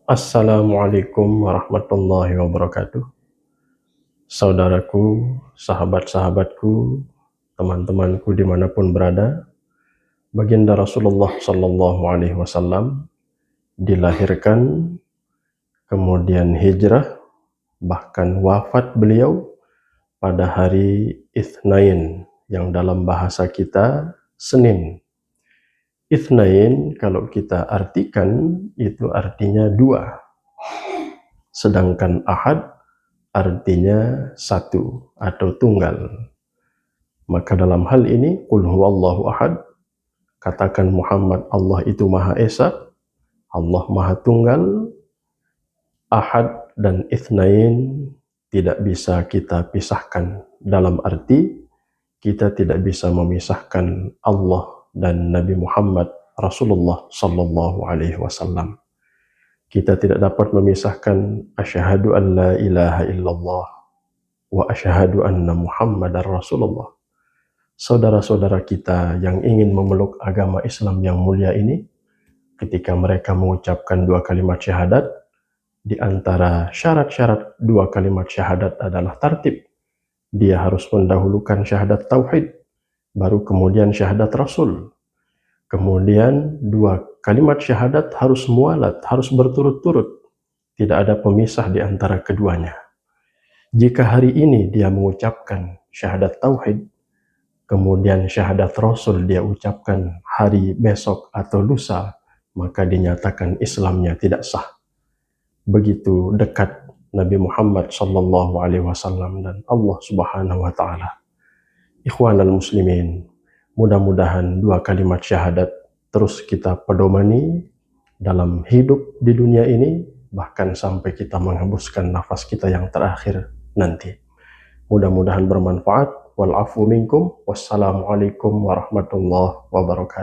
Assalamualaikum warahmatullahi wabarakatuh. Saudaraku, sahabat-sahabatku, teman-temanku dimanapun berada, Baginda Rasulullah Sallallahu Alaihi Wasallam dilahirkan, kemudian hijrah, bahkan wafat beliau pada hari Itsnain, yang dalam bahasa kita Senin. Itsnain kalau kita artikan itu artinya dua, sedangkan Ahad artinya satu atau tunggal. Maka dalam hal ini, Qul huwallahu ahad, katakan Muhammad, Allah itu Maha Esa, Allah Maha Tunggal. Ahad dan Itsnain tidak bisa kita pisahkan, dalam arti kita tidak bisa memisahkan Allah dan Nabi Muhammad Rasulullah Sallallahu Alaihi Wasallam. Kita tidak dapat memisahkan asyhadu an la ilaha illallah wa asyhadu anna Muhammadar Rasulullah. Saudara-saudara kita yang ingin memeluk agama Islam yang mulia ini, ketika mereka mengucapkan dua kalimat syahadat, di antara syarat-syarat dua kalimat syahadat adalah tartib. Dia harus mendahulukan syahadat tauhid, baru kemudian syahadat Rasul. Kemudian dua kalimat syahadat harus mualat, harus berturut-turut. Tidak ada pemisah di antara keduanya. Jika hari ini dia mengucapkan syahadat tauhid, kemudian syahadat Rasul dia ucapkan hari besok atau lusa, maka dinyatakan Islamnya tidak sah. Begitu dekat Nabi Muhammad Sallallahu Alaihi Wasallam dan Allah Subhanahu Wa Taala. Ikhwanal muslimin, mudah-mudahan dua kalimat syahadat terus kita pedomani dalam hidup di dunia ini, bahkan sampai kita menghembuskan nafas kita yang terakhir nanti. Mudah-mudahan bermanfaat. Wal afu minkum. Wassalamualaikum warahmatullahi wabarakatuh.